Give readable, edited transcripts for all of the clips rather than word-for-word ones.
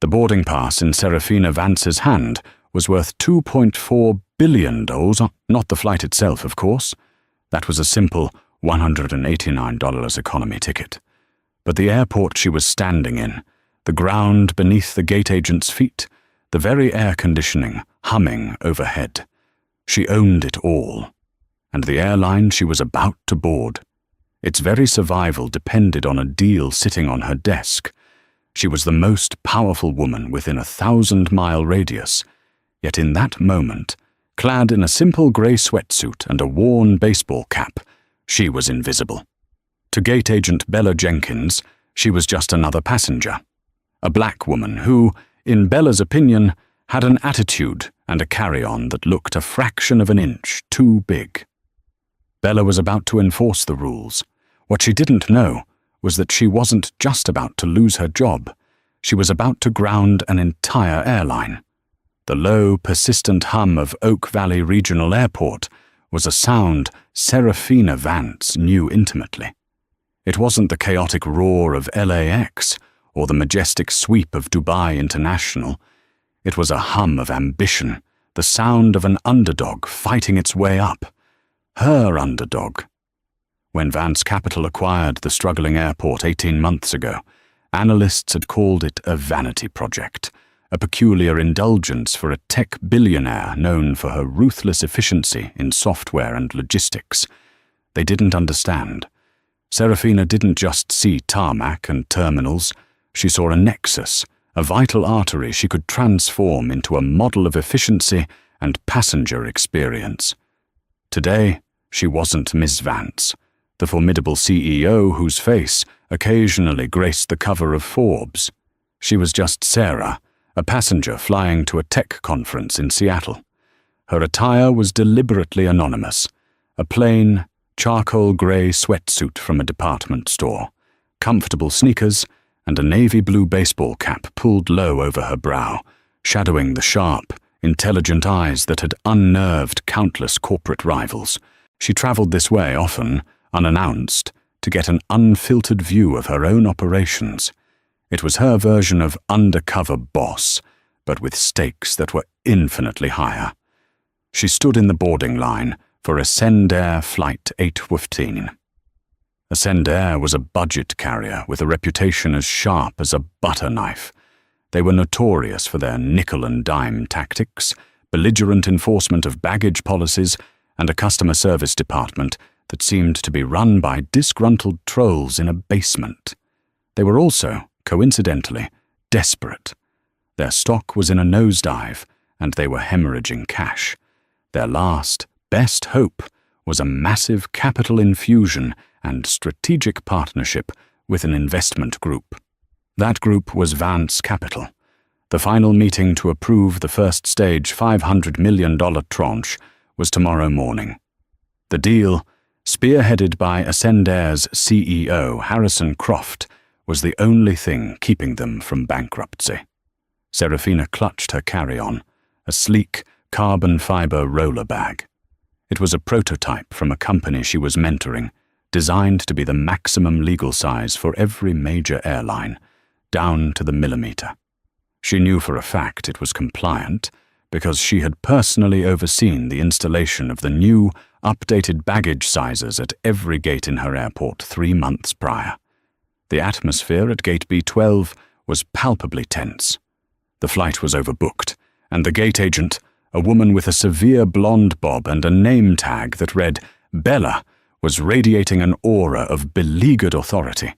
The boarding pass in Serafina Vance's hand was worth $2.4 billion, not the flight itself, of course. That was a simple $189 economy ticket. But the airport she was standing in, the ground beneath the gate agent's feet, the very air conditioning humming overhead. She owned it all. And the airline she was about to board. Its very survival depended on a deal sitting on her desk. She was the most powerful woman within a 1,000-mile radius, yet in that moment, clad in a simple grey sweatsuit and a worn baseball cap, she was invisible. To gate agent Bella Jenkins, she was just another passenger. A black woman who, in Bella's opinion, had an attitude and a carry-on that looked a fraction of an inch too big. Bella was about to enforce the rules. What she didn't know was that she wasn't just about to lose her job. She was about to ground an entire airline. The low, persistent hum of Oak Valley Regional Airport was a sound Serafina Vance knew intimately. It wasn't the chaotic roar of LAX or the majestic sweep of Dubai International. It was a hum of ambition, the sound of an underdog fighting its way up. Her underdog. When Vance Capital acquired the struggling airport 18 months ago, analysts had called it a vanity project, a peculiar indulgence for a tech billionaire known for her ruthless efficiency in software and logistics. They didn't understand. Serafina didn't just see tarmac and terminals. She saw a nexus, a vital artery she could transform into a model of efficiency and passenger experience. Today, she wasn't Miss Vance, the formidable CEO whose face occasionally graced the cover of Forbes. She was just Sarah, a passenger flying to a tech conference in Seattle. Her attire was deliberately anonymous, a plain, charcoal grey sweatsuit from a department store, comfortable sneakers, and a navy blue baseball cap pulled low over her brow, shadowing the sharp, intelligent eyes that had unnerved countless corporate rivals. She traveled this way often, unannounced, to get an unfiltered view of her own operations. It was her version of undercover boss, but with stakes that were infinitely higher. She stood in the boarding line for Ascendair Flight 815. Ascendair was a budget carrier with a reputation as sharp as a butter knife. They were notorious for their nickel-and-dime tactics, belligerent enforcement of baggage policies, and a customer service department that seemed to be run by disgruntled trolls in a basement. They were also, coincidentally, desperate. Their stock was in a nosedive, and they were hemorrhaging cash. Their last, best hope was a massive capital infusion and strategic partnership with an investment group. That group was Vance Capital. The final meeting to approve the first stage $500 million tranche was tomorrow morning. The deal, spearheaded by Ascendair's CEO Harrison Croft, was the only thing keeping them from bankruptcy. Serafina clutched her carry-on, a sleek, carbon fiber roller bag. It was a prototype from a company she was mentoring, designed to be the maximum legal size for every major airline, down to the millimeter. She knew for a fact it was compliant because she had personally overseen the installation of the new, updated baggage sizes at every gate in her airport 3 months prior. The atmosphere at Gate B12 was palpably tense. The flight was overbooked, and the gate agent, a woman with a severe blonde bob and a name tag that read Bella, was radiating an aura of beleaguered authority.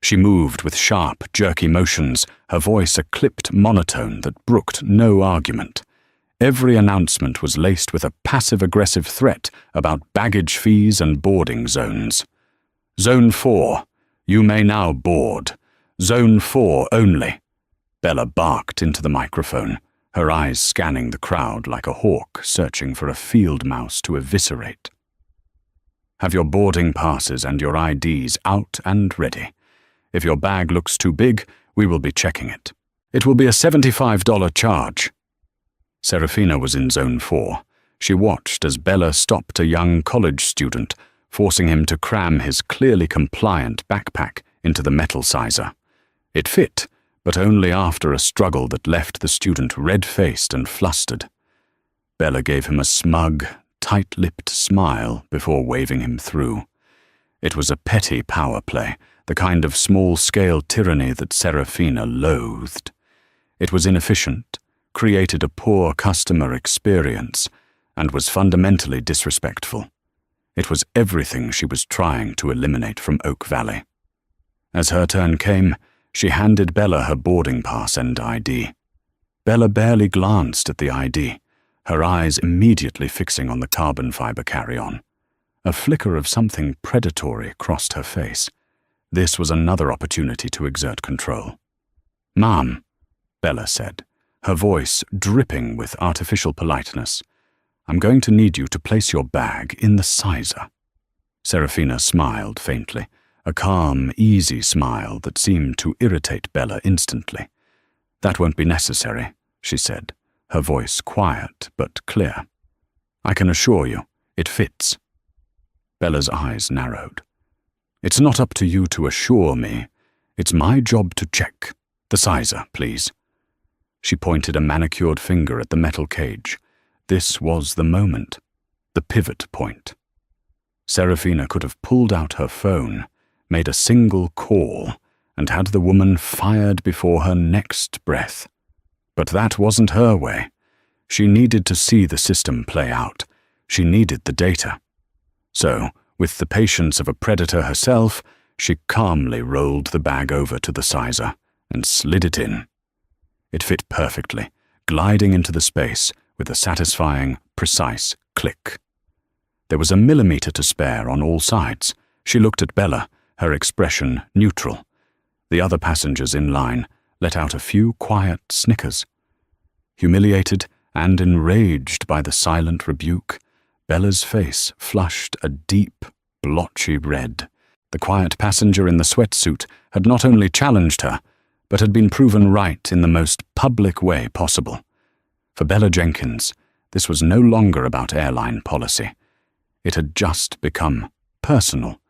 She moved with sharp, jerky motions, her voice a clipped monotone that brooked no argument. Every announcement was laced with a passive-aggressive threat about baggage fees and boarding zones. Zone 4, you may now board. Zone 4 only. Bella barked into the microphone, her eyes scanning the crowd like a hawk searching for a field mouse to eviscerate. Have your boarding passes and your IDs out and ready. If your bag looks too big, we will be checking it. It will be a $75 charge. Serafina was in Zone 4. She watched as Bella stopped a young college student, forcing him to cram his clearly compliant backpack into the metal sizer. It fit, but only after a struggle that left the student red-faced and flustered. Bella gave him a smug, tight-lipped smile before waving him through. It was a petty power play, the kind of small-scale tyranny that Serafina loathed. It was inefficient, created a poor customer experience, and was fundamentally disrespectful. It was everything she was trying to eliminate from Oak Valley. As her turn came, she handed Bella her boarding pass and ID. Bella barely glanced at the ID, her eyes immediately fixing on the carbon fiber carry-on. A flicker of something predatory crossed her face. This was another opportunity to exert control. "Ma'am," Bella said, her voice dripping with artificial politeness, "I'm going to need you to place your bag in the sizer." Serafina smiled faintly, a calm, easy smile that seemed to irritate Bella instantly. "That won't be necessary," she said, her voice quiet but clear. "I can assure you, it fits." Bella's eyes narrowed. "It's not up to you to assure me. It's my job to check. The sizer, please." She pointed a manicured finger at the metal cage. This was the moment, the pivot point. Serafina could have pulled out her phone, made a single call, and had the woman fired before her next breath. But that wasn't her way. She needed to see the system play out. She needed the data. So, with the patience of a predator herself, she calmly rolled the bag over to the sizer and slid it in. It fit perfectly, gliding into the space with a satisfying, precise click. There was a millimeter to spare on all sides. She looked at Bella, her expression neutral. The other passengers in line let out a few quiet snickers. Humiliated and enraged by the silent rebuke, Bella's face flushed a deep, blotchy red. The quiet passenger in the sweatsuit had not only challenged her, but had been proven right in the most public way possible. For Bella Jenkins, this was no longer about airline policy. It had just become personal.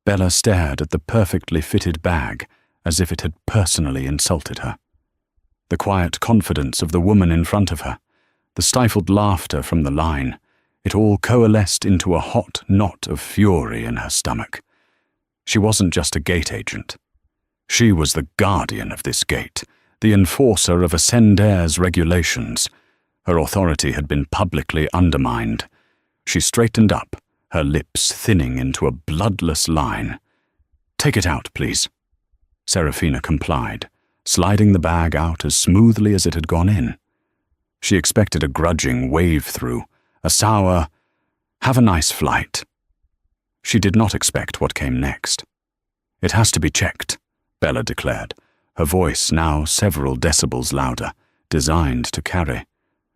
Bella stared at the perfectly fitted bag as if it had personally insulted her. The quiet confidence of the woman in front of her, the stifled laughter from the line, it all coalesced into a hot knot of fury in her stomach. She wasn't just a gate agent. She was the guardian of this gate, the enforcer of Ascendair's regulations. Her authority had been publicly undermined. She straightened up, her lips thinning into a bloodless line. "Take it out, please." Serafina complied, sliding the bag out as smoothly as it had gone in. She expected a grudging wave-through, a sour, "have a nice flight." She did not expect what came next. "It has to be checked," Bella declared, her voice now several decibels louder, designed to carry.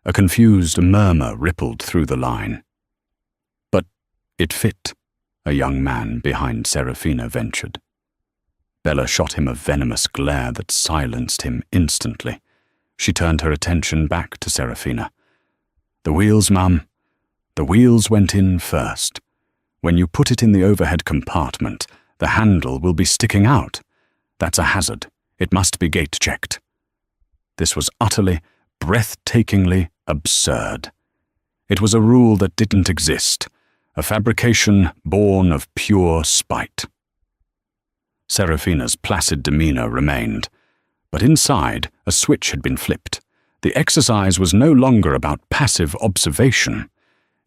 A confused murmur rippled through the line. "But it fit," a young man behind Serafina ventured. Bella shot him a venomous glare that silenced him instantly. She turned her attention back to Serafina. "The wheels, ma'am. The wheels went in first. When you put it in the overhead compartment, the handle will be sticking out. That's a hazard. It must be gate-checked." This was utterly, breathtakingly absurd. It was a rule that didn't exist, a fabrication born of pure spite. Serafina's placid demeanor remained, but inside a switch had been flipped. The exercise was no longer about passive observation.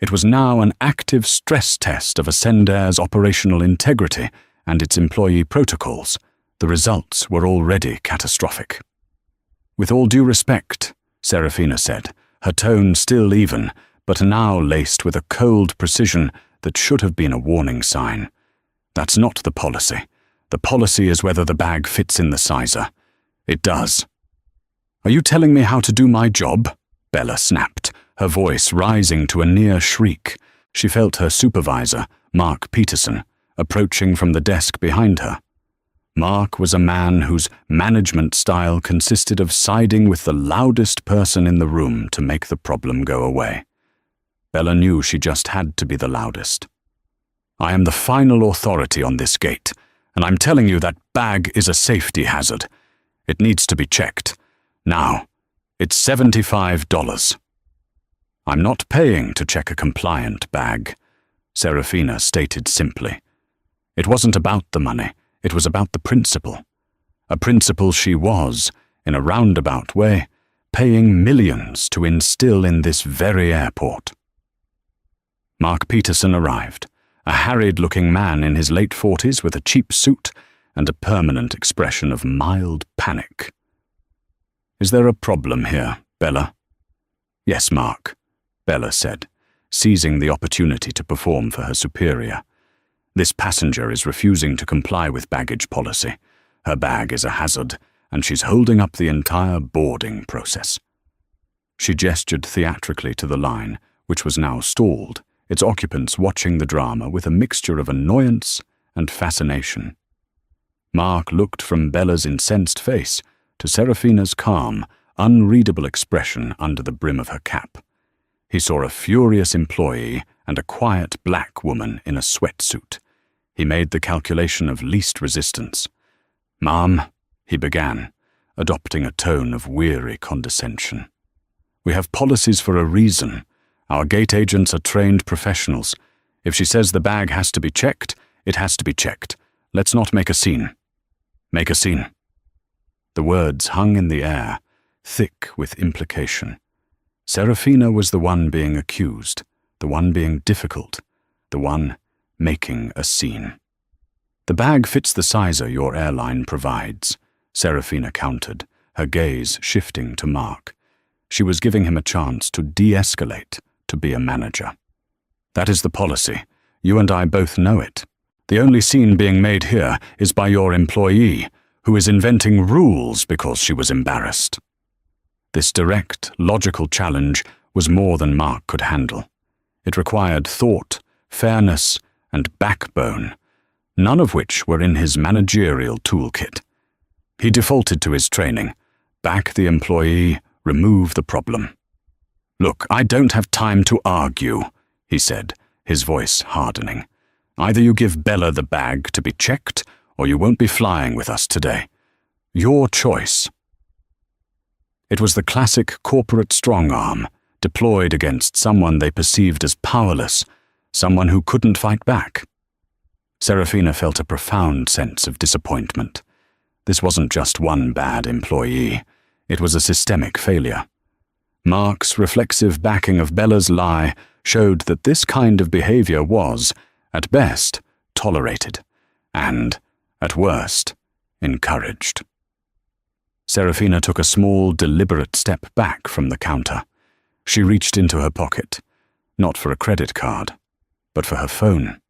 It was now an active stress test of Ascendair's operational integrity and its employee protocols. The results were already catastrophic. "With all due respect," Serafina said, her tone still even, but now laced with a cold precision that should have been a warning sign. "That's not the policy. The policy is whether the bag fits in the sizer. It does." "Are you telling me how to do my job?" Bella snapped, her voice rising to a near shriek. She felt her supervisor, Mark Peterson, approaching from the desk behind her. Mark was a man whose management style consisted of siding with the loudest person in the room to make the problem go away. Bella knew she just had to be the loudest. "I am the final authority on this gate, and I'm telling you that bag is a safety hazard. It needs to be checked. Now, it's $75. I'm not paying to check a compliant bag, Serafina stated simply. It wasn't about the money, it was about the principle. A principle she was, in a roundabout way, paying millions to instill in this very airport. Mark Peterson arrived, a harried-looking man in his late 40s with a cheap suit and a permanent expression of mild panic. "Is there a problem here, Bella?" "Yes, Mark," Bella said, seizing the opportunity to perform for her superior. "This passenger is refusing to comply with baggage policy. Her bag is a hazard, and she's holding up the entire boarding process." She gestured theatrically to the line, which was now stalled, its occupants watching the drama with a mixture of annoyance and fascination. Mark looked from Bella's incensed face to Serafina's calm, unreadable expression under the brim of her cap. He saw a furious employee and a quiet black woman in a sweatsuit. He made the calculation of least resistance. "Ma'am," he began, adopting a tone of weary condescension. "We have policies for a reason. Our gate agents are trained professionals. If she says the bag has to be checked, it has to be checked. Let's not make a scene." "Make a scene." The words hung in the air, thick with implication. Serafina was the one being accused, the one being difficult, the one making a scene. "The bag fits the sizer your airline provides," Serafina countered, her gaze shifting to Mark. She was giving him a chance to de-escalate, to be a manager. "That is the policy. You and I both know it. The only scene being made here is by your employee, who is inventing rules because she was embarrassed." This direct, logical challenge was more than Mark could handle. It required thought, fairness, and backbone, none of which were in his managerial toolkit. He defaulted to his training: back the employee, remove the problem. "Look, I don't have time to argue," he said, his voice hardening. "Either you give Bella the bag to be checked, or you won't be flying with us today. Your choice." It was the classic corporate strong-arm, deployed against someone they perceived as powerless, someone who couldn't fight back. Serafina felt a profound sense of disappointment. This wasn't just one bad employee, it was a systemic failure. Mark's reflexive backing of Bella's lie showed that this kind of behavior was, at best, tolerated, and, at worst, encouraged. Serafina took a small, deliberate step back from the counter. She reached into her pocket, not for a credit card, but for her phone.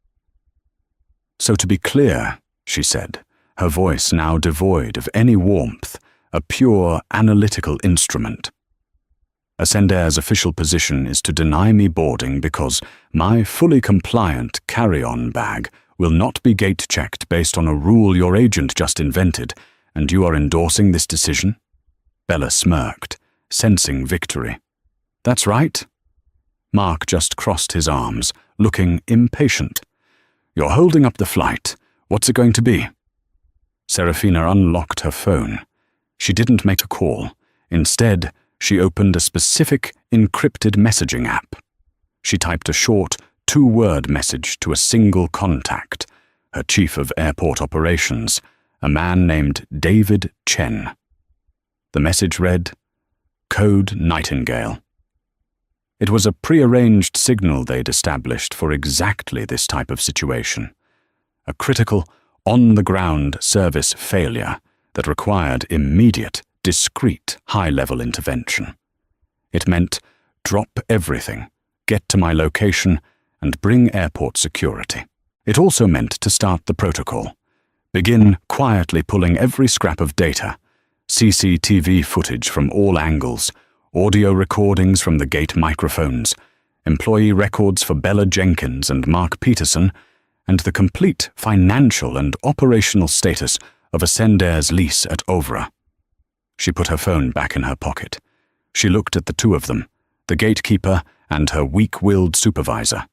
"So to be clear," she said, her voice now devoid of any warmth, a pure, analytical instrument. "Ascendair's official position is to deny me boarding because my fully compliant carry-on bag will not be gate-checked based on a rule your agent just invented, and you are endorsing this decision?" Bella smirked, sensing victory. "That's right." Mark just crossed his arms, looking impatient. "You're holding up the flight. What's it going to be?" Serafina unlocked her phone. She didn't make a call. Instead, she opened a specific, encrypted messaging app. She typed a short, 2-word message to a single contact, her chief of airport operations, a man named David Chen. The message read, "Code Nightingale." It was a prearranged signal they'd established for exactly this type of situation. A critical, on-the-ground service failure that required immediate, discreet, high-level intervention. It meant, drop everything, get to my location, and bring airport security. It also meant to start the protocol. Begin quietly pulling every scrap of data, CCTV footage from all angles, audio recordings from the gate microphones, employee records for Bella Jenkins and Mark Peterson, and the complete financial and operational status of Ascendair's lease at Ovra. She put her phone back in her pocket. She looked at the two of them, the gatekeeper and her weak-willed supervisor,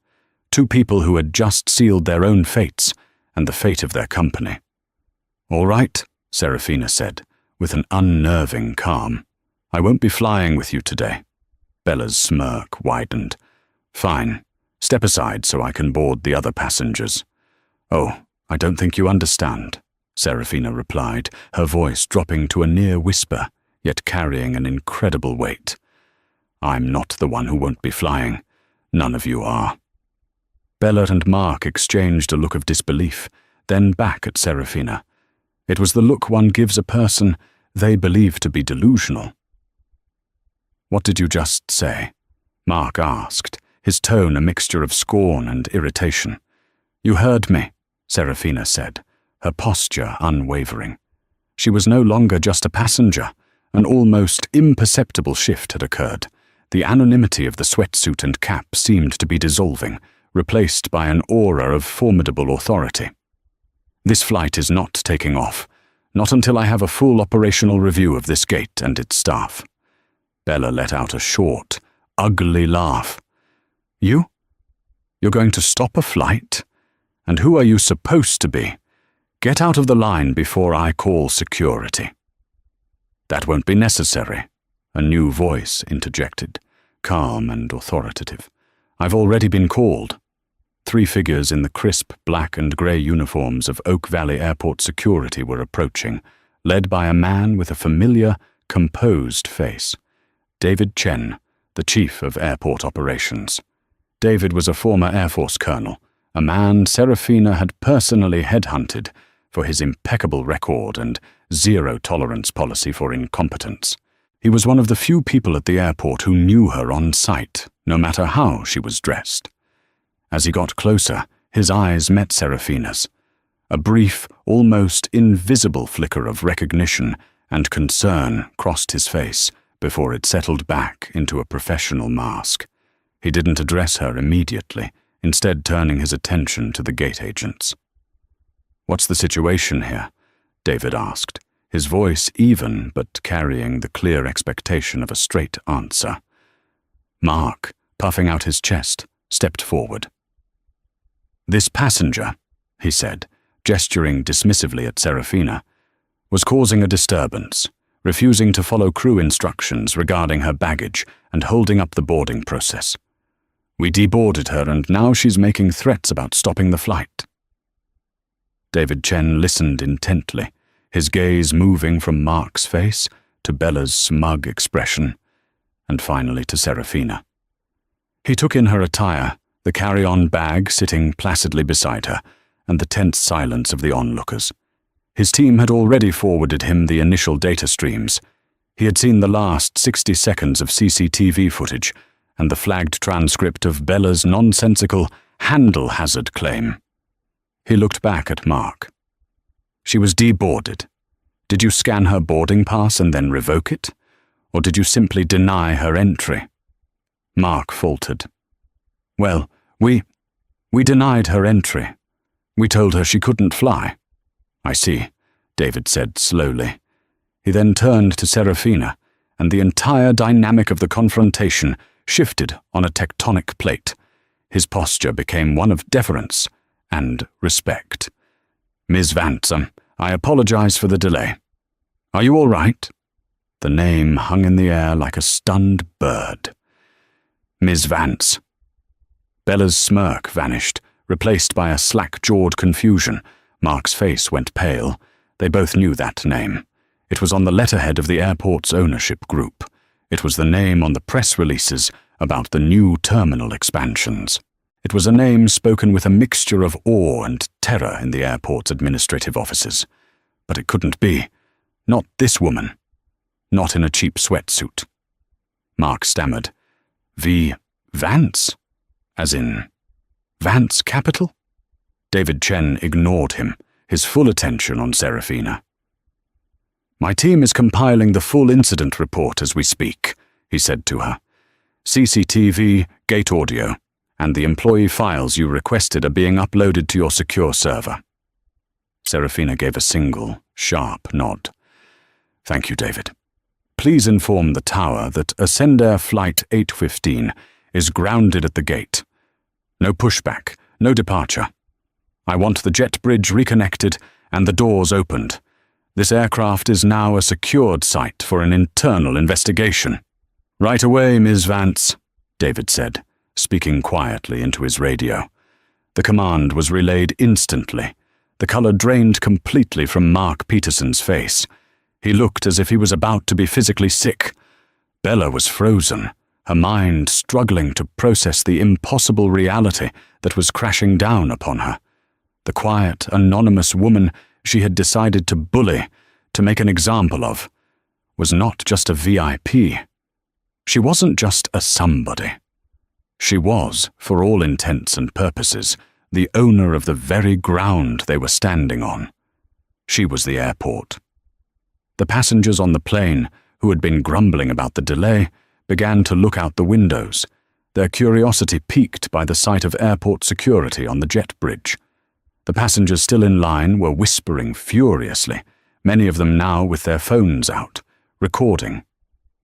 two people who had just sealed their own fates and the fate of their company. "All right," Serafina said, with an unnerving calm. "I won't be flying with you today." Bella's smirk widened. "Fine. Step aside so I can board the other passengers." "Oh, I don't think you understand," Serafina replied, her voice dropping to a near whisper, yet carrying an incredible weight. "I'm not the one who won't be flying. None of you are." Bella and Mark exchanged a look of disbelief, then back at Serafina. It was the look one gives a person they believe to be delusional. "What did you just say?" Mark asked, his tone a mixture of scorn and irritation. "You heard me," Serafina said, her posture unwavering. She was no longer just a passenger. An almost imperceptible shift had occurred. The anonymity of the sweatsuit and cap seemed to be dissolving, replaced by an aura of formidable authority. "This flight is not taking off, not until I have a full operational review of this gate and its staff." Bella let out a short, ugly laugh. "You? You're going to stop a flight? And who are you supposed to be? Get out of the line before I call security." "That won't be necessary," a new voice interjected, calm and authoritative. "I've already been called." 3 figures in the crisp black and grey uniforms of Oak Valley Airport security were approaching, led by a man with a familiar, composed face. David Chen, the chief of airport operations. David was a former Air Force colonel, a man Serafina had personally headhunted for his impeccable record and zero-tolerance policy for incompetence. He was one of the few people at the airport who knew her on sight, no matter how she was dressed. As he got closer, his eyes met Serafina's. A brief, almost invisible flicker of recognition and concern crossed his face before it settled back into a professional mask. He didn't address her immediately, instead turning his attention to the gate agents. "What's the situation here?" David asked, his voice even but carrying the clear expectation of a straight answer. Mark, puffing out his chest, stepped forward. "This passenger," he said, gesturing dismissively at Serafina, "was causing a disturbance, refusing to follow crew instructions regarding her baggage and holding up the boarding process. We deboarded her and now she's making threats about stopping the flight." David Chen listened intently, his gaze moving from Mark's face to Bella's smug expression, and finally to Serafina. He took in her attire, the carry-on bag sitting placidly beside her, and the tense silence of the onlookers. His team had already forwarded him the initial data streams. He had seen the last 60 seconds of CCTV footage and the flagged transcript of Bella's nonsensical handle hazard claim. He looked back at Mark. "She was deboarded. Did you scan her boarding pass and then revoke it? Or did you simply deny her entry?" Mark faltered. "Well, we denied her entry. We told her she couldn't fly." "I see," David said slowly. He then turned to Serafina, and the entire dynamic of the confrontation shifted on a tectonic plate. His posture became one of deference and respect. "Ms. Vance, I apologize for the delay. Are you all right?" The name hung in the air like a stunned bird. "Ms. Vance." Bella's smirk vanished, replaced by a slack-jawed confusion. Mark's face went pale. They both knew that name. It was on the letterhead of the airport's ownership group. It was the name on the press releases about the new terminal expansions. It was a name spoken with a mixture of awe and terror in the airport's administrative offices. But it couldn't be. Not this woman. Not in a cheap sweatsuit. Mark stammered. Vance? As in, Vance Capital? David Chen ignored him, his full attention on Serafina. "My team is compiling the full incident report as we speak," he said to her. "CCTV, gate audio, and the employee files you requested are being uploaded to your secure server." Serafina gave a single, sharp nod. "Thank you, David. Please inform the tower that Ascendair Flight 815 is grounded at the gate. No pushback, no departure. I want the jet bridge reconnected and the doors opened. This aircraft is now a secured site for an internal investigation." "Right away, Ms. Vance," David said, speaking quietly into his radio. The command was relayed instantly. The color drained completely from Mark Peterson's face. He looked as if he was about to be physically sick. Bella was frozen, her mind struggling to process the impossible reality that was crashing down upon her. The quiet, anonymous woman she had decided to bully, to make an example of, was not just a VIP. She wasn't just a somebody. She was, for all intents and purposes, the owner of the very ground they were standing on. She was the airport. The passengers on the plane, who had been grumbling about the delay, began to look out the windows, their curiosity piqued by the sight of airport security on the jet bridge. The passengers still in line were whispering furiously, many of them now with their phones out, recording.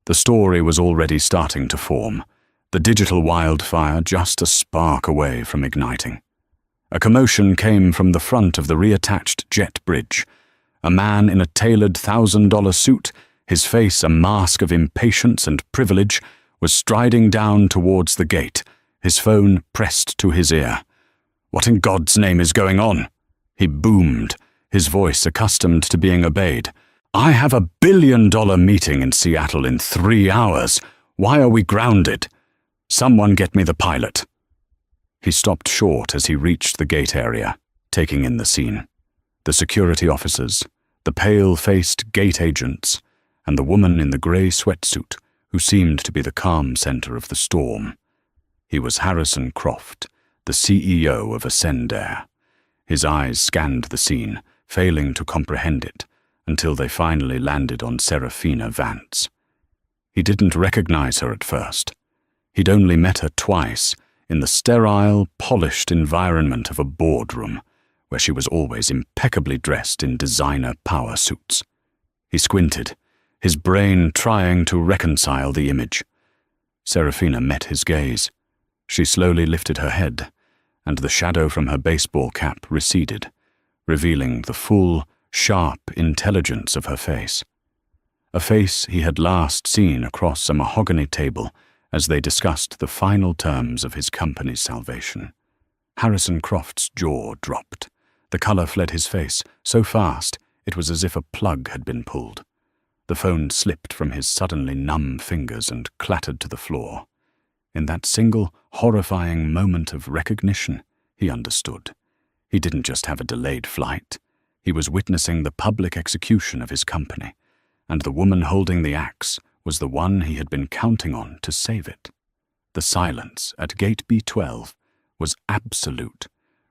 The story was already starting to form, the digital wildfire just a spark away from igniting. A commotion came from the front of the reattached jet bridge. A man in a tailored $1,000 suit, his face a mask of impatience and privilege, was striding down towards the gate, his phone pressed to his ear. "What in God's name is going on?" he boomed, his voice accustomed to being obeyed. "I have $1 billion meeting in Seattle in 3 hours. Why are we grounded? Someone get me the pilot." He stopped short as he reached the gate area, taking in the scene. The security officers, the pale-faced gate agents, and the woman in the grey sweatsuit who seemed to be the calm center of the storm. He was Harrison Croft, the CEO of Ascendair. His eyes scanned the scene, failing to comprehend it, until they finally landed on Serafina Vance. He didn't recognize her at first. He'd only met her twice, in the sterile, polished environment of a boardroom, where she was always impeccably dressed in designer power suits. He squinted, his brain trying to reconcile the image. Serafina met his gaze. She slowly lifted her head, and the shadow from her baseball cap receded, revealing the full, sharp intelligence of her face. A face he had last seen across a mahogany table as they discussed the final terms of his company's salvation. Harrison Croft's jaw dropped. The color fled his face so fast it was as if a plug had been pulled. The phone slipped from his suddenly numb fingers and clattered to the floor. In that single, horrifying moment of recognition, he understood. He didn't just have a delayed flight. He was witnessing the public execution of his company, and the woman holding the axe was the one he had been counting on to save it. The silence at Gate B12 was absolute,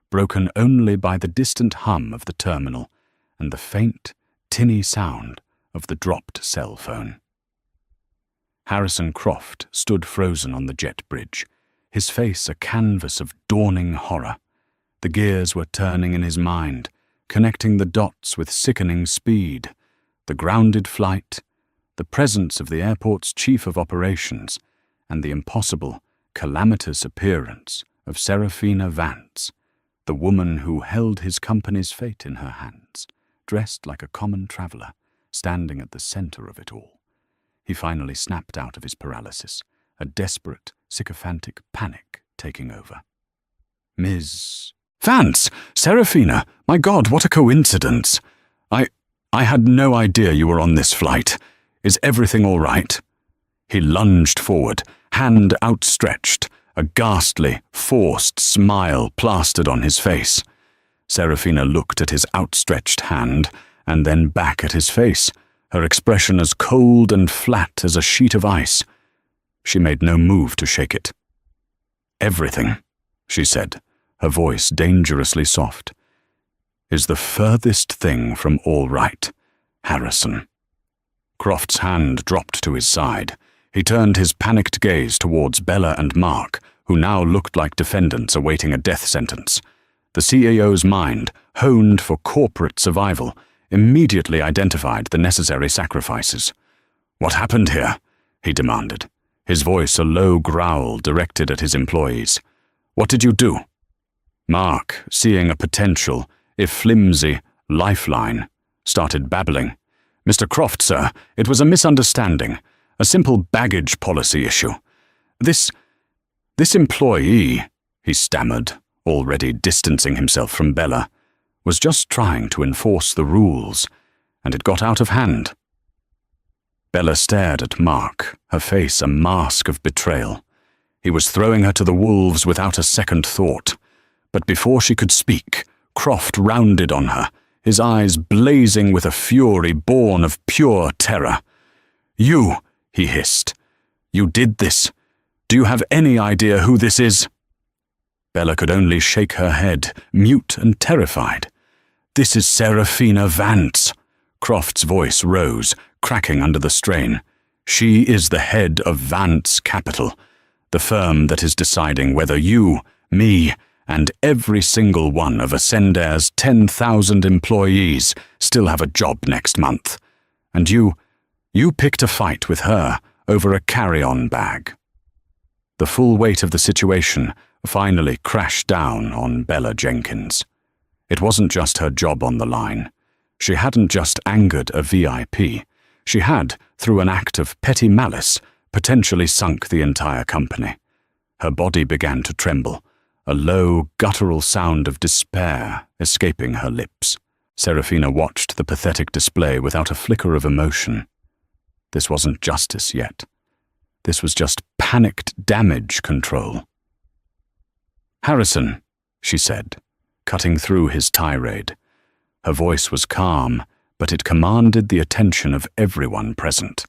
broken only by the distant hum of the terminal and the faint, tinny sound of the dropped cell phone. Harrison Croft stood frozen on the jet bridge, his face a canvas of dawning horror. The gears were turning in his mind, connecting the dots with sickening speed. The grounded flight, the presence of the airport's chief of operations, and the impossible, calamitous appearance of Serafina Vance, the woman who held his company's fate in her hands, dressed like a common traveler, standing at the center of it all. He finally snapped out of his paralysis, a desperate, sycophantic panic taking over. "Ms. Vance! Serafina! My God, what a coincidence! I had no idea you were on this flight. Is everything all right?" He lunged forward, hand outstretched, a ghastly, forced smile plastered on his face. Serafina looked at his outstretched hand, and then back at his face, her expression as cold and flat as a sheet of ice. She made no move to shake it. "Everything," she said, her voice dangerously soft, "is the furthest thing from all right, Harrison." Croft's hand dropped to his side. He turned his panicked gaze towards Bella and Mark, who now looked like defendants awaiting a death sentence. The CEO's mind, honed for corporate survival, immediately identified the necessary sacrifices. "What happened here?" he demanded, his voice a low growl directed at his employees. "What did you do?" Mark, seeing a potential, if flimsy, lifeline, started babbling. "Mr. Croft, sir, it was a misunderstanding, a simple baggage policy issue. This employee," he stammered, already distancing himself from Bella, "was just trying to enforce the rules, and it got out of hand." Bella stared at Mark, her face a mask of betrayal. He was throwing her to the wolves without a second thought. But before she could speak, Croft rounded on her, his eyes blazing with a fury born of pure terror. "You," he hissed. "You did this. Do you have any idea who this is?" Bella could only shake her head, mute and terrified. "This is Serafina Vance." Croft's voice rose, cracking under the strain. "She is the head of Vance Capital, the firm that is deciding whether you, me, and every single one of Ascendair's 10,000 employees still have a job next month. And you picked a fight with her over a carry-on bag." The full weight of the situation finally crashed down on Bella Jenkins. It wasn't just her job on the line. She hadn't just angered a VIP. She had, through an act of petty malice, potentially sunk the entire company. Her body began to tremble, a low, guttural sound of despair escaping her lips. Serafina watched the pathetic display without a flicker of emotion. This wasn't justice yet. This was just panicked damage control. "Harrison," she said, cutting through his tirade. Her voice was calm, but it commanded the attention of everyone present.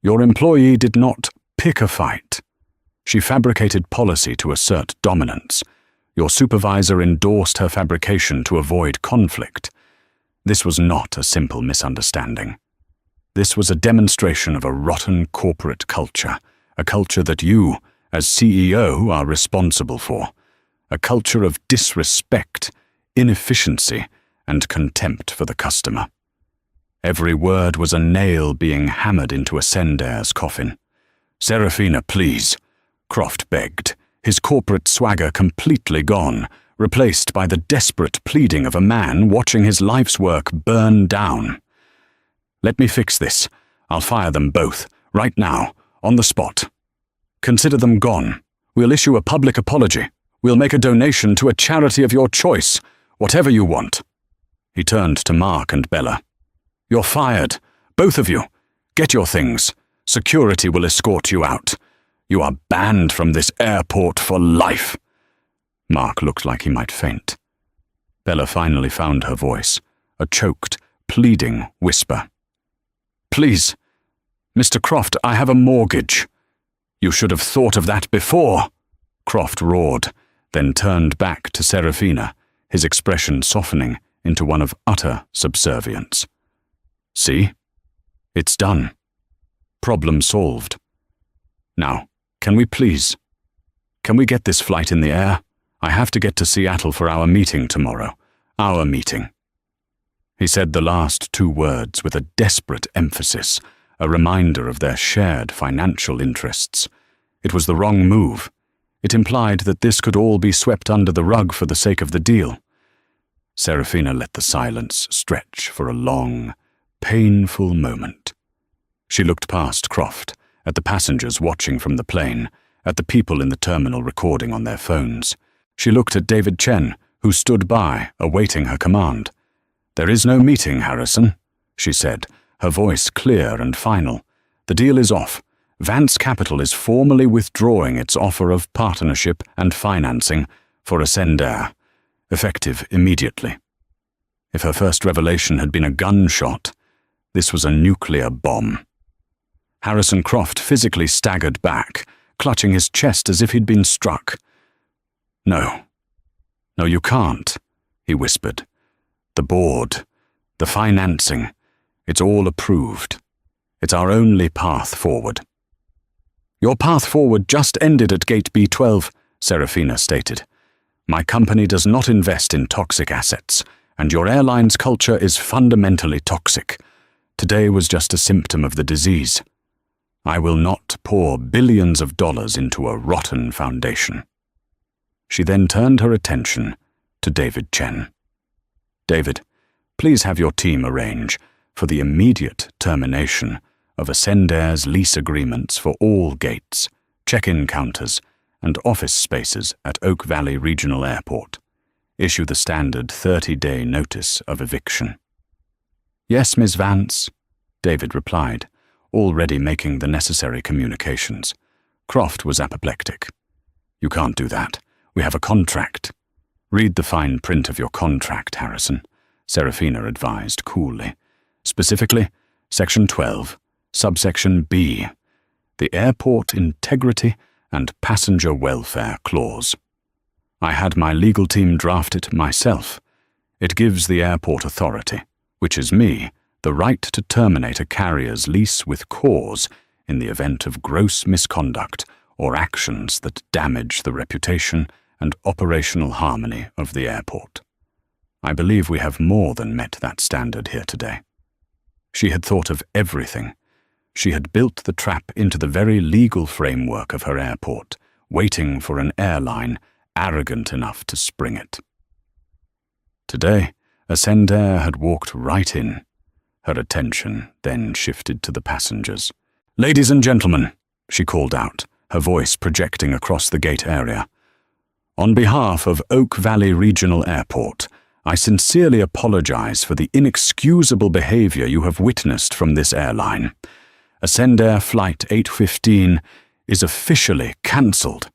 "Your employee did not pick a fight. She fabricated policy to assert dominance. Your supervisor endorsed her fabrication to avoid conflict. This was not a simple misunderstanding. This was a demonstration of a rotten corporate culture, a culture that you, as CEO, are responsible for, a culture of disrespect, inefficiency, and contempt for the customer." Every word was a nail being hammered into Ascendair's coffin. "Serafina, please," Croft begged, his corporate swagger completely gone, replaced by the desperate pleading of a man watching his life's work burn down. "Let me fix this. I'll fire them both, right now, on the spot. Consider them gone. We'll issue a public apology. We'll make a donation to a charity of your choice, whatever you want." He turned to Mark and Bella. "You're fired. Both of you. Get your things. Security will escort you out. You are banned from this airport for life." Mark looked like he might faint. Bella finally found her voice, a choked, pleading whisper. "Please, Mr. Croft, I have a mortgage." "You should have thought of that before," Croft roared, then turned back to Serafina, his expression softening into one of utter subservience. "See? It's done. Problem solved. Now, can we get this flight in the air? I have to get to Seattle for our meeting tomorrow. Our meeting." He said the last two words with a desperate emphasis, a reminder of their shared financial interests. It was the wrong move. It implied that this could all be swept under the rug for the sake of the deal. Serafina let the silence stretch for a long, painful moment. She looked past Croft, at the passengers watching from the plane, at the people in the terminal recording on their phones. She looked at David Chen, who stood by, awaiting her command. "There is no meeting, Harrison," she said, her voice clear and final. "The deal is off. Vance Capital is formally withdrawing its offer of partnership and financing for Ascendair, effective immediately." If her first revelation had been a gunshot, this was a nuclear bomb. Harrison Croft physically staggered back, clutching his chest as if he'd been struck. No, you can't," he whispered. "The board, the financing, it's all approved. It's our only path forward." "Your path forward just ended at Gate B12, Serafina stated. "My company does not invest in toxic assets, and your airline's culture is fundamentally toxic. Today was just a symptom of the disease. I will not pour billions of dollars into a rotten foundation." She then turned her attention to David Chen. "David, please have your team arrange for the immediate termination of Ascendair's lease agreements for all gates, check-in counters, and office spaces at Oak Valley Regional Airport. Issue the standard 30-day notice of eviction." "Yes, Ms. Vance," David replied, already making the necessary communications. Croft was apoplectic. "You can't do that. We have a contract." "Read the fine print of your contract, Harrison," Serafina advised coolly. "Specifically, Section 12, subsection B, the Airport Integrity and Passenger Welfare Clause. I had my legal team draft it myself. It gives the airport authority, which is me, the right to terminate a carrier's lease with cause in the event of gross misconduct or actions that damage the reputation and operational harmony of the airport. I believe we have more than met that standard here today." She had thought of everything. She had built the trap into the very legal framework of her airport, waiting for an airline arrogant enough to spring it. Today, Ascendair had walked right in. Her attention then shifted to the passengers. "Ladies and gentlemen," she called out, her voice projecting across the gate area. "On behalf of Oak Valley Regional Airport, I sincerely apologize for the inexcusable behavior you have witnessed from this airline. Ascendair Flight 815 is officially cancelled."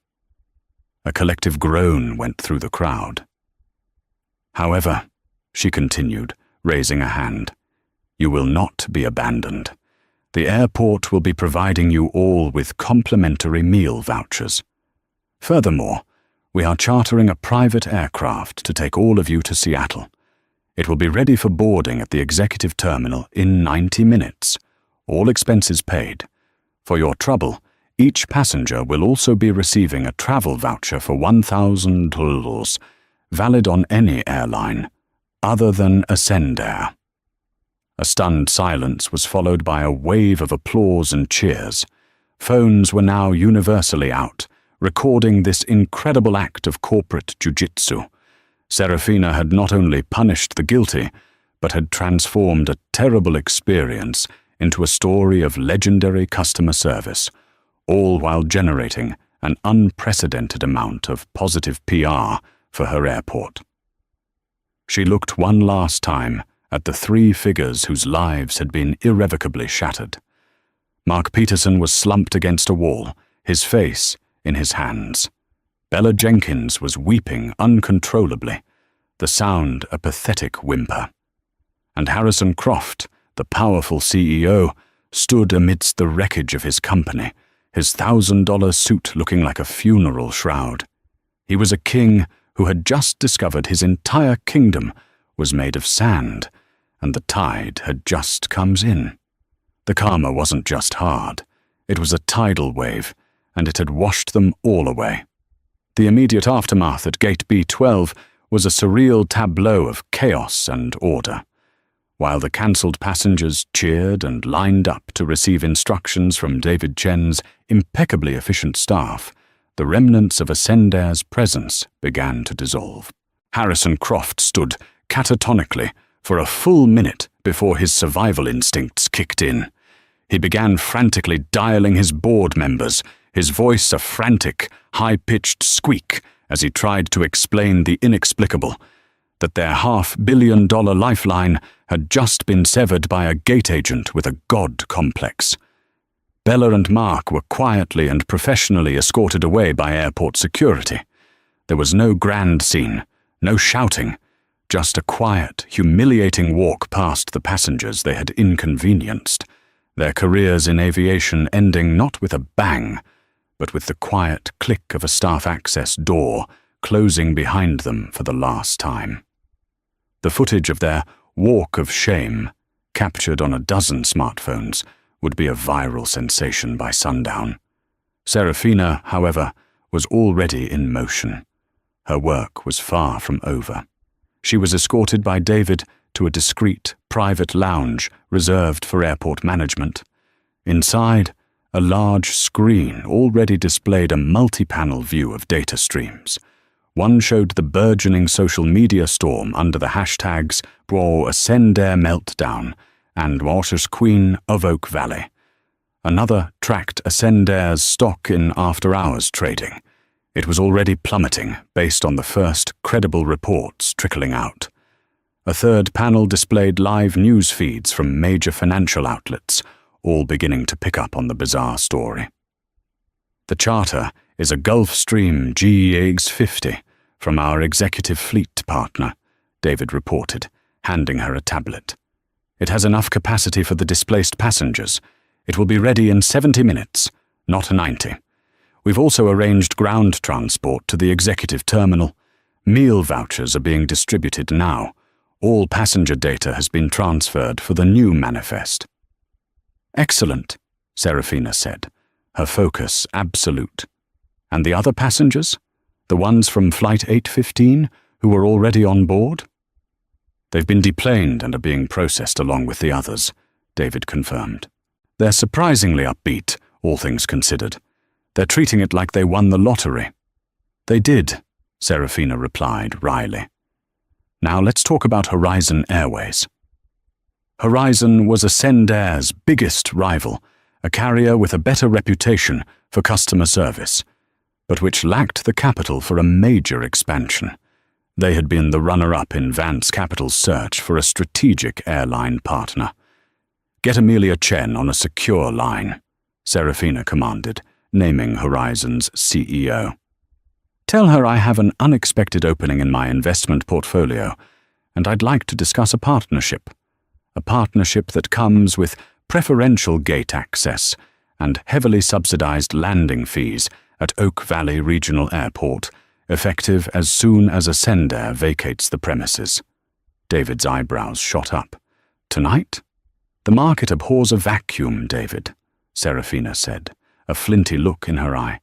A collective groan went through the crowd. "However," she continued, raising a hand, "you will not be abandoned. The airport will be providing you all with complimentary meal vouchers. Furthermore, we are chartering a private aircraft to take all of you to Seattle. It will be ready for boarding at the executive terminal in 90 minutes, all expenses paid. For your trouble, each passenger will also be receiving a travel voucher for $1,000, valid on any airline, other than Ascendair." A stunned silence was followed by a wave of applause and cheers. Phones were now universally out, recording this incredible act of corporate jiu-jitsu. Serafina had not only punished the guilty, but had transformed a terrible experience into a story of legendary customer service, all while generating an unprecedented amount of positive PR for her airport. She looked one last time at the three figures whose lives had been irrevocably shattered. Mark Peterson was slumped against a wall, his face in his hands. Bella Jenkins was weeping uncontrollably, the sound a pathetic whimper. And Harrison Croft, the powerful CEO, stood amidst the wreckage of his company, his $1,000 suit looking like a funeral shroud. He was a king who had just discovered his entire kingdom was made of sand, and the tide had just come in. The karma wasn't just hard, it was a tidal wave, and it had washed them all away. The immediate aftermath at Gate B12 was a surreal tableau of chaos and order. While the cancelled passengers cheered and lined up to receive instructions from David Chen's impeccably efficient staff, the remnants of Ascendair's presence began to dissolve. Harrison Croft stood catatonically for a full minute before his survival instincts kicked in. He began frantically dialing his board members, his voice a frantic, high-pitched squeak as he tried to explain the inexplicable, that their $500 million lifeline had just been severed by a gate agent with a god complex. Bella and Mark were quietly and professionally escorted away by airport security. There was no grand scene, no shouting, just a quiet, humiliating walk past the passengers they had inconvenienced, their careers in aviation ending not with a bang, but with the quiet click of a staff access door closing behind them for the last time. The footage of their walk of shame, captured on a dozen smartphones, would be a viral sensation by sundown. Serafina, however, was already in motion. Her work was far from over. She was escorted by David to a discreet, private lounge reserved for airport management. Inside, a large screen already displayed a multi-panel view of data streams, One showed the burgeoning social media storm under the hashtags #Ascender Meltdown and Washer's Queen of Oak Valley. Another tracked Ascender's stock in after-hours trading. It was already plummeting based on the first credible reports trickling out. A third panel displayed live news feeds from major financial outlets, all beginning to pick up on the bizarre story. The charter is a Gulfstream GEX-50 from our executive fleet partner, David reported, handing her a tablet. It has enough capacity for the displaced passengers. It will be ready in 70 minutes, not 90. We've also arranged ground transport to the executive terminal. Meal vouchers are being distributed now. All passenger data has been transferred for the new manifest. Excellent, Serafina said, her focus absolute. And the other passengers? The ones from Flight 815 who were already on board? They've been deplaned and are being processed along with the others, David confirmed. They're surprisingly upbeat, all things considered. They're treating it like they won the lottery. They did, Serafina replied wryly. Now let's talk about Horizon Airways. Horizon was Ascender's biggest rival, a carrier with a better reputation for customer service, but which lacked the capital for a major expansion. They had been the runner-up in Vance Capital's search for a strategic airline partner. Get Amelia Chen on a secure line, Serafina commanded, naming Horizon's CEO. Tell her I have an unexpected opening in my investment portfolio, and I'd like to discuss a partnership that comes with preferential gate access and heavily subsidized landing fees at Oak Valley Regional Airport, effective as soon as Ascender vacates the premises. David's eyebrows shot up. Tonight? The market abhors a vacuum, David, Serafina said, a flinty look in her eye.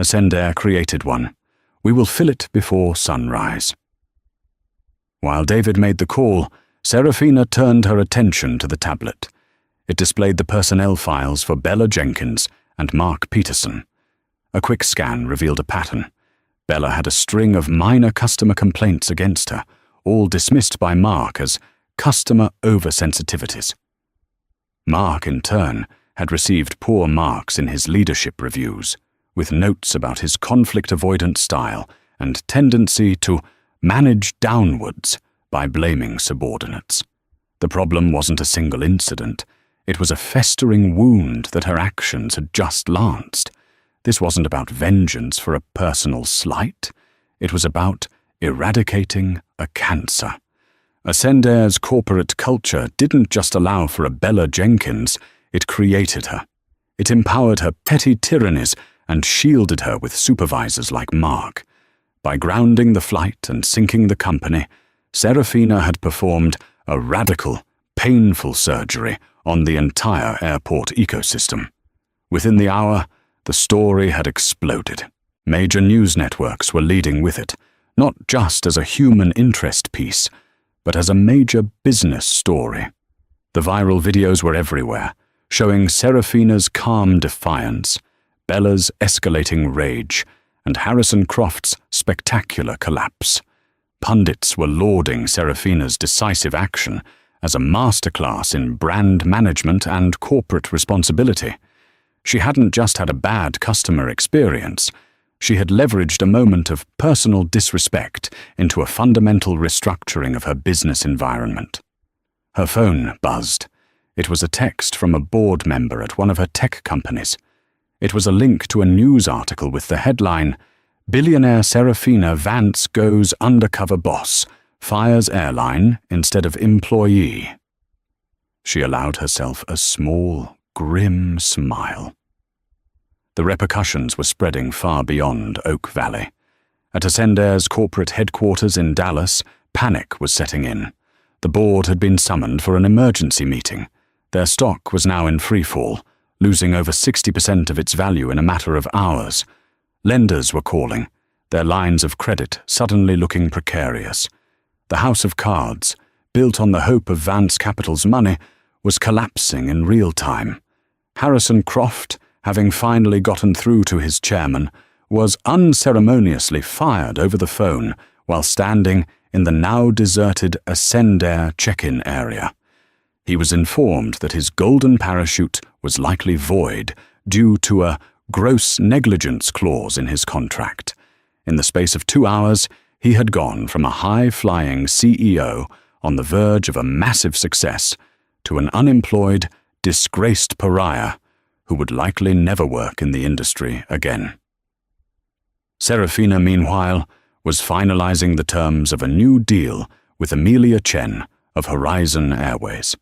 Ascender created one. We will fill it before sunrise. While David made the call, Serafina turned her attention to the tablet. It displayed the personnel files for Bella Jenkins and Mark Peterson. A quick scan revealed a pattern. Bella had a string of minor customer complaints against her, all dismissed by Mark as customer oversensitivities. Mark, in turn, had received poor marks in his leadership reviews, with notes about his conflict-avoidant style and tendency to manage downwards by blaming subordinates. The problem wasn't a single incident. It was a festering wound that her actions had just lanced. This wasn't about vengeance for a personal slight. It was about eradicating a cancer. Ascender's corporate culture didn't just allow for a Bella Jenkins, it created her. It empowered her petty tyrannies and shielded her with supervisors like Mark. By grounding the flight and sinking the company, Serafina had performed a radical, painful surgery on the entire airport ecosystem. Within the hour, the story had exploded. Major news networks were leading with it, not just as a human interest piece, but as a major business story. The viral videos were everywhere, showing Serafina's calm defiance, Bella's escalating rage, and Harrison Croft's spectacular collapse. Pundits were lauding Serafina's decisive action as a masterclass in brand management and corporate responsibility. She hadn't just had a bad customer experience. She had leveraged a moment of personal disrespect into a fundamental restructuring of her business environment. Her phone buzzed. It was a text from a board member at one of her tech companies. It was a link to a news article with the headline, "Billionaire Serafina Vance goes undercover boss, fires airline instead of employee." She allowed herself a small, grim smile. The repercussions were spreading far beyond Oak Valley. At Ascender's corporate headquarters in Dallas, panic was setting in. The board had been summoned for an emergency meeting. Their stock was now in freefall, losing over 60% of its value in a matter of hours. Lenders were calling, their lines of credit suddenly looking precarious. The house of cards, built on the hope of Vance Capital's money, was collapsing in real time. Harrison Croft, having finally gotten through to his chairman, was unceremoniously fired over the phone while standing in the now deserted Ascendair check-in area. He was informed that his golden parachute was likely void due to a gross negligence clause in his contract. In the space of 2 hours, he had gone from a high-flying CEO on the verge of a massive success to an unemployed, disgraced pariah who would likely never work in the industry again. Serafina, meanwhile, was finalizing the terms of a new deal with Amelia Chen of Horizon Airways.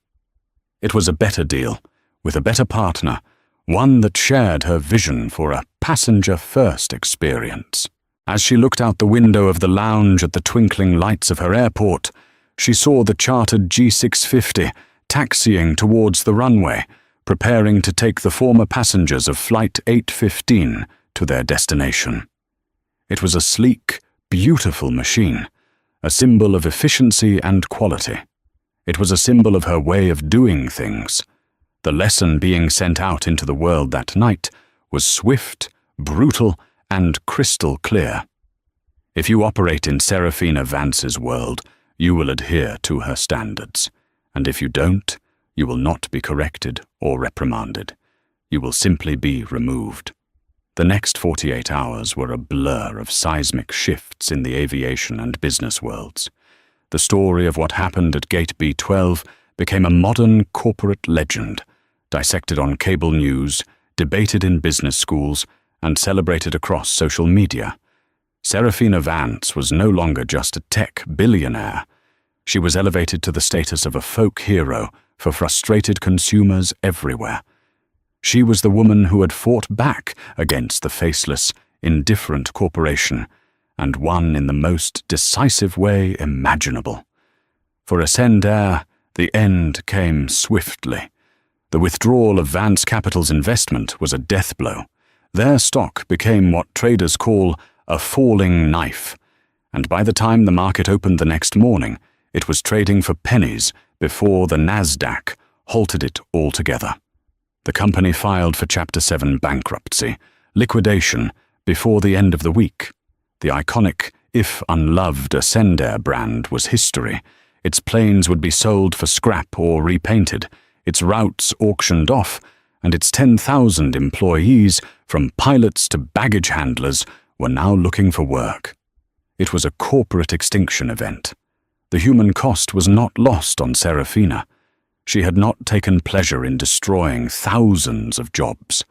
It was a better deal, with a better partner, one that shared her vision for a passenger-first experience. As she looked out the window of the lounge at the twinkling lights of her airport, she saw the chartered G650 taxiing towards the runway, preparing to take the former passengers of Flight 815 to their destination. It was a sleek, beautiful machine, a symbol of efficiency and quality. It was a symbol of her way of doing things. The lesson being sent out into the world that night was swift, brutal, and crystal clear. If you operate in Serafina Vance's world, you will adhere to her standards, and if you don't, you will not be corrected or reprimanded. You will simply be removed. The next 48 hours were a blur of seismic shifts in the aviation and business worlds. The story of what happened at Gate B12 became a modern corporate legend, dissected on cable news, debated in business schools, and celebrated across social media. Serafina Vance was no longer just a tech billionaire. She was elevated to the status of a folk hero for frustrated consumers everywhere. She was the woman who had fought back against the faceless, indifferent corporation, and won in the most decisive way imaginable. For Ascendair, the end came swiftly. The withdrawal of Vance Capital's investment was a death blow. Their stock became what traders call a falling knife, and by the time the market opened the next morning, it was trading for pennies before the Nasdaq halted it altogether. The company filed for Chapter 7 bankruptcy, liquidation, before the end of the week. The iconic, if unloved, Ascendair brand was history. Its planes would be sold for scrap or repainted, its routes auctioned off, and its 10,000 employees, from pilots to baggage handlers, were now looking for work. It was a corporate extinction event. The human cost was not lost on Serafina. She had not taken pleasure in destroying thousands of jobs.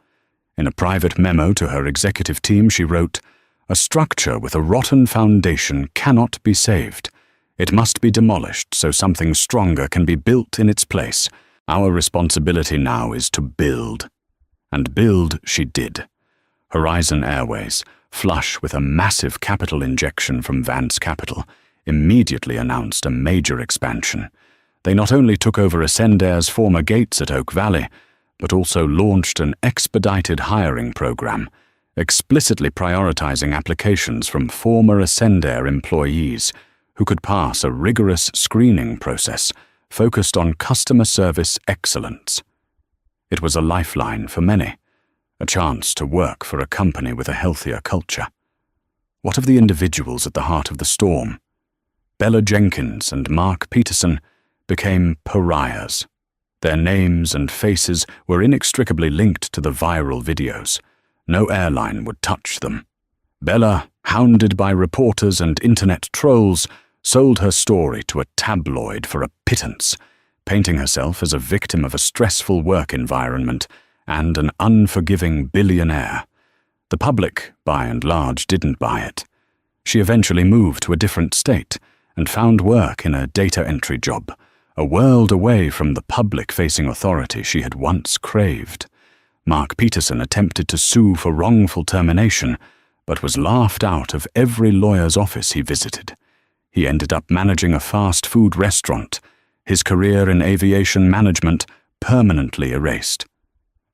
In a private memo to her executive team, she wrote, "A structure with a rotten foundation cannot be saved. It must be demolished so something stronger can be built in its place. Our responsibility now is to build." And build she did. Horizon Airways, flush with a massive capital injection from Vance Capital, immediately announced a major expansion. They not only took over Ascendair's former gates at Oak Valley, but also launched an expedited hiring program, explicitly prioritizing applications from former Ascendair employees who could pass a rigorous screening process focused on customer service excellence. It was a lifeline for many, a chance to work for a company with a healthier culture. What of the individuals at the heart of the storm? Bella Jenkins and Mark Peterson became pariahs. Their names and faces were inextricably linked to the viral videos. No airline would touch them. Bella, hounded by reporters and internet trolls, sold her story to a tabloid for a pittance, painting herself as a victim of a stressful work environment and an unforgiving billionaire. The public, by and large, didn't buy it. She eventually moved to a different state and found work in a data entry job, a world away from the public-facing authority she had once craved. Mark Peterson attempted to sue for wrongful termination, but was laughed out of every lawyer's office he visited. He ended up managing a fast food restaurant, his career in aviation management permanently erased.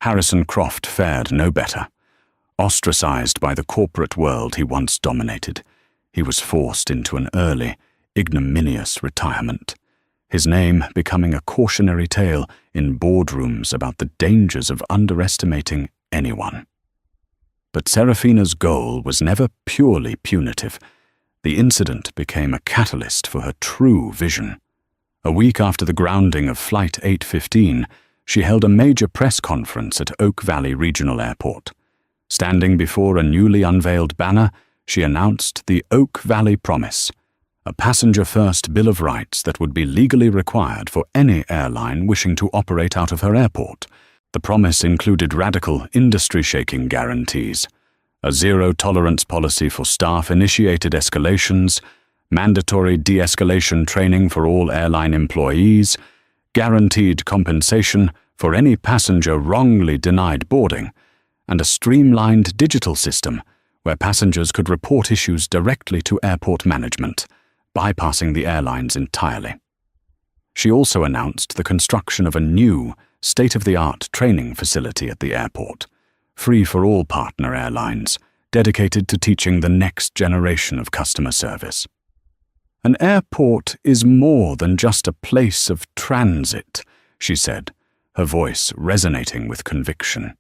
Harrison Croft fared no better. Ostracized by the corporate world he once dominated, he was forced into an early, ignominious retirement, his name becoming a cautionary tale in boardrooms about the dangers of underestimating anyone. But Serafina's goal was never purely punitive. The incident became a catalyst for her true vision. A week after the grounding of Flight 815, she held a major press conference at Oak Valley Regional Airport. Standing before a newly unveiled banner, she announced the Oak Valley Promise, a passenger-first Bill of Rights that would be legally required for any airline wishing to operate out of her airport. The promise included radical, industry-shaking guarantees, a zero-tolerance policy for staff-initiated escalations, mandatory de-escalation training for all airline employees, guaranteed compensation for any passenger wrongly denied boarding, and a streamlined digital system where passengers could report issues directly to airport management, bypassing the airlines entirely. She also announced the construction of a new, state-of-the-art training facility at the airport, free for all partner airlines, dedicated to teaching the next generation of customer service. An airport is more than just a place of transit, she said, her voice resonating with conviction.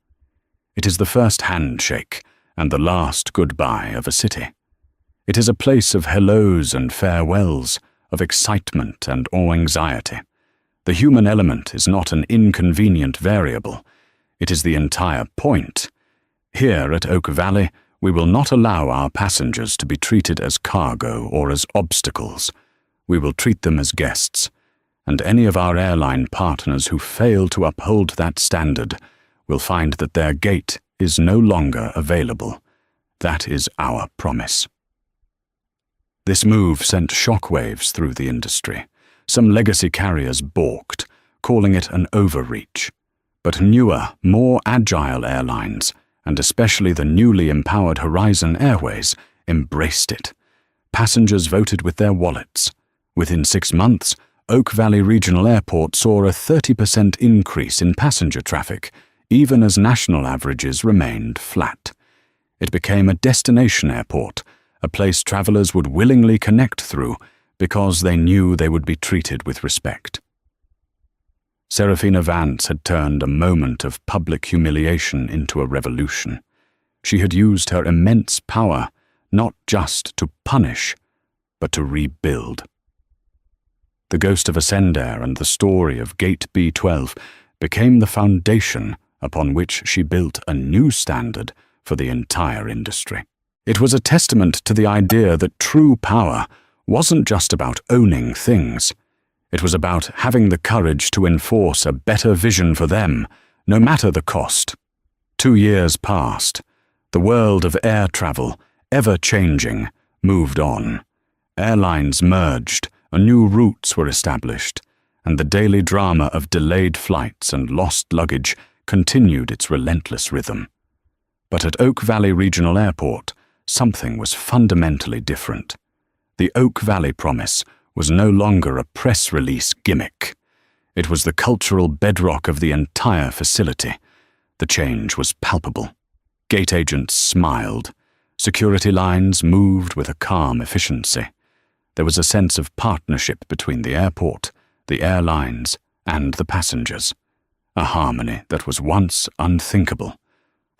It is the first handshake and the last goodbye of a city. It is a place of hellos and farewells, of excitement and anxiety. The human element is not an inconvenient variable. It is the entire point. Here at Oak Valley, we will not allow our passengers to be treated as cargo or as obstacles. We will treat them as guests, and any of our airline partners who fail to uphold that standard will find that their gate is no longer available. That is our promise. This move sent shockwaves through the industry. Some legacy carriers balked, calling it an overreach. But newer, more agile airlines, and especially the newly empowered Horizon Airways, embraced it. Passengers voted with their wallets. Within 6 months, Oak Valley Regional Airport saw a 30% increase in passenger traffic, even as national averages remained flat. It became a destination airport, a place travelers would willingly connect through because they knew they would be treated with respect. Serafina Vance had turned a moment of public humiliation into a revolution. She had used her immense power not just to punish, but to rebuild. The Ghost of Ascendair and the story of Gate B12 became the foundation upon which she built a new standard for the entire industry. It was a testament to the idea that true power wasn't just about owning things. It was about having the courage to enforce a better vision for them, no matter the cost. 2 years passed. The world of air travel, ever-changing, moved on. Airlines merged, new routes were established, and the daily drama of delayed flights and lost luggage continued its relentless rhythm. But at Oak Valley Regional Airport, something was fundamentally different. The Oak Valley Promise was no longer a press release gimmick. It was the cultural bedrock of the entire facility. The change was palpable. Gate agents smiled. Security lines moved with a calm efficiency. There was a sense of partnership between the airport, the airlines, and the passengers. A harmony that was once unthinkable.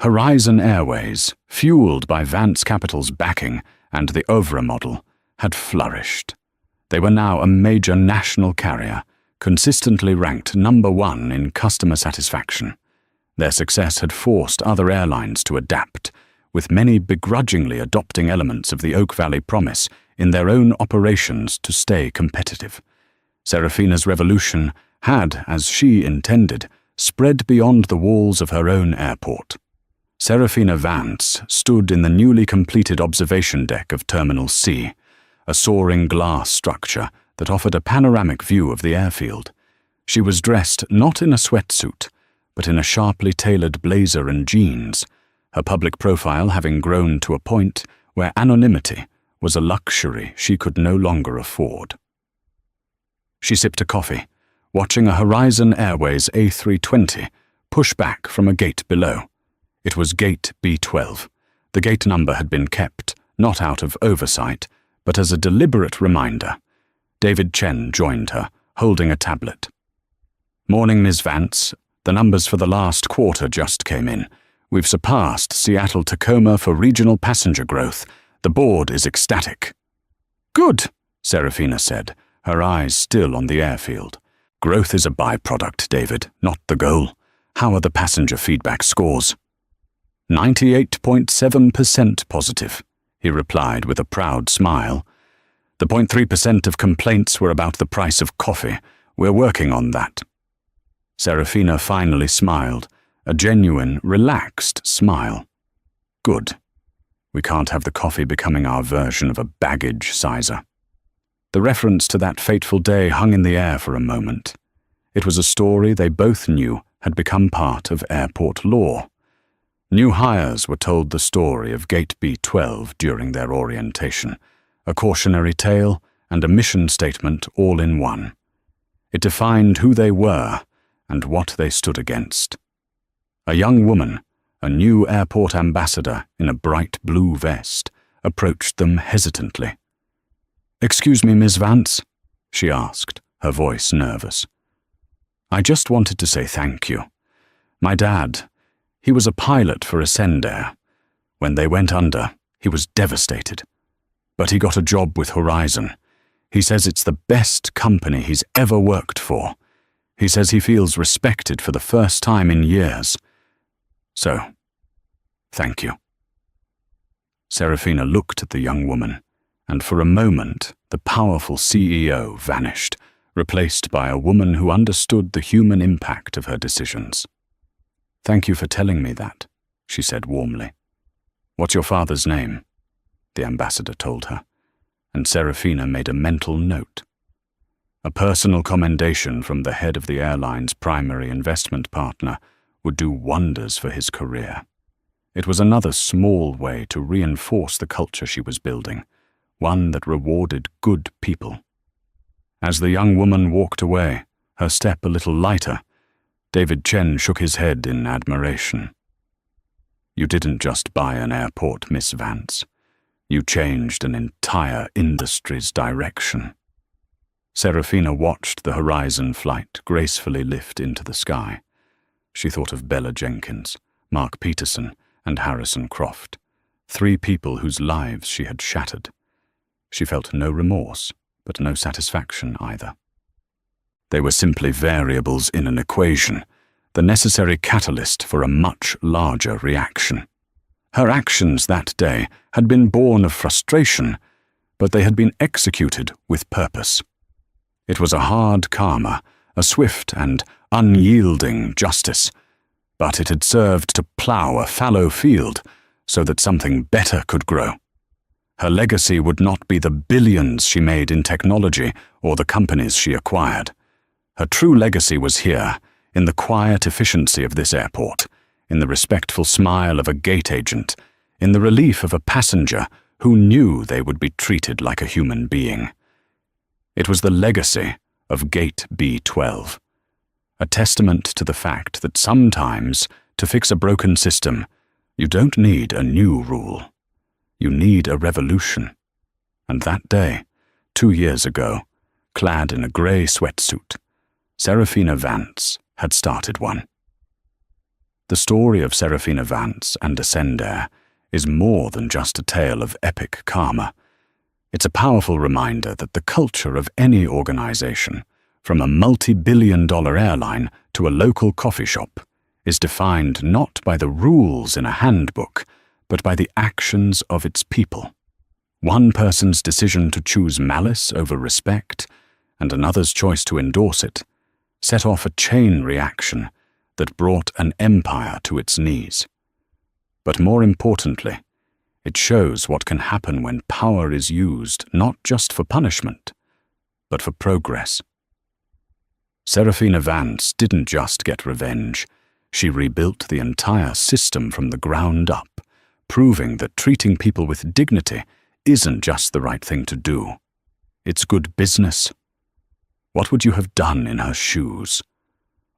Horizon Airways, fueled by Vance Capital's backing and the Ovra model, had flourished. They were now a major national carrier, consistently ranked #1 in customer satisfaction. Their success had forced other airlines to adapt, with many begrudgingly adopting elements of the Oak Valley Promise in their own operations to stay competitive. Serafina's revolution had, as she intended, spread beyond the walls of her own airport. Serafina Vance stood in the newly completed observation deck of Terminal C, a soaring glass structure that offered a panoramic view of the airfield. She was dressed not in a sweatsuit, but in a sharply tailored blazer and jeans, her public profile having grown to a point where anonymity was a luxury she could no longer afford. She sipped a coffee, watching a Horizon Airways A320 push back from a gate below. It was Gate B12. The gate number had been kept, not out of oversight, but as a deliberate reminder. David Chen joined her, holding a tablet. "Morning, Ms. Vance. The numbers for the last quarter just came in. We've surpassed Seattle-Tacoma for regional passenger growth. The board is ecstatic." "Good," Serafina said, her eyes still on the airfield. "Growth is a byproduct, David, not the goal. How are the passenger feedback scores?" 98.7% positive, he replied with a proud smile. "The 0.3% of complaints were about the price of coffee. We're working on that." Serafina finally smiled, a genuine, relaxed smile. "Good. We can't have the coffee becoming our version of a baggage sizer." The reference to that fateful day hung in the air for a moment. It was a story they both knew had become part of airport law. New hires were told the story of Gate B12 during their orientation, a cautionary tale and a mission statement all in one. It defined who they were and what they stood against. A young woman, a new airport ambassador in a bright blue vest, approached them hesitantly. "Excuse me, Miss Vance?" she asked, her voice nervous. "I just wanted to say thank you. My dad, he was a pilot for Ascendair. When they went under, he was devastated. But he got a job with Horizon. He says it's the best company he's ever worked for. He says he feels respected for the first time in years. So, thank you." Serafina looked at the young woman, and for a moment the powerful CEO vanished, replaced by a woman who understood the human impact of her decisions. "Thank you for telling me that," she said warmly. "What's your father's name?" the ambassador told her, and Serafina made a mental note. A personal commendation from the head of the airline's primary investment partner would do wonders for his career. It was another small way to reinforce the culture she was building, one that rewarded good people. As the young woman walked away, her step a little lighter, David Chen shook his head in admiration. "You didn't just buy an airport, Miss Vance. You changed an entire industry's direction." Serafina watched the Horizon flight gracefully lift into the sky. She thought of Bella Jenkins, Mark Peterson, and Harrison Croft, three people whose lives she had shattered. She felt no remorse, but no satisfaction either. They were simply variables in an equation, the necessary catalyst for a much larger reaction. Her actions that day had been born of frustration, but they had been executed with purpose. It was a hard karma, a swift and unyielding justice, but it had served to plough a fallow field so that something better could grow. Her legacy would not be the billions she made in technology or the companies she acquired. Her true legacy was here, in the quiet efficiency of this airport, in the respectful smile of a gate agent, in the relief of a passenger who knew they would be treated like a human being. It was the legacy of Gate B12, a testament to the fact that sometimes, to fix a broken system, you don't need a new rule. You need a revolution. And that day, 2 years ago, clad in a grey sweatsuit, Serafina Vance had started one. The story of Serafina Vance and Ascendair is more than just a tale of epic karma. It's a powerful reminder that the culture of any organization, from a multi-billion-dollar airline to a local coffee shop, is defined not by the rules in a handbook, but by the actions of its people. One person's decision to choose malice over respect, and another's choice to endorse it, set off a chain reaction that brought an empire to its knees. But more importantly, it shows what can happen when power is used not just for punishment, but for progress. Serafina Vance didn't just get revenge. She rebuilt the entire system from the ground up, proving that treating people with dignity isn't just the right thing to do. It's good business. What would you have done in her shoes?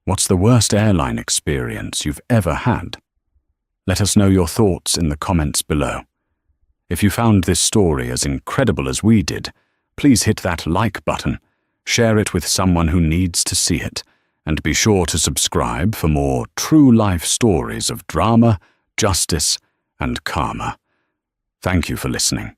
What's the worst airline experience you've ever had? Let us know your thoughts in the comments below. If you found this story as incredible as we did, please hit that like button, share it with someone who needs to see it, and be sure to subscribe for more true-life stories of drama, justice, and karma. Thank you for listening.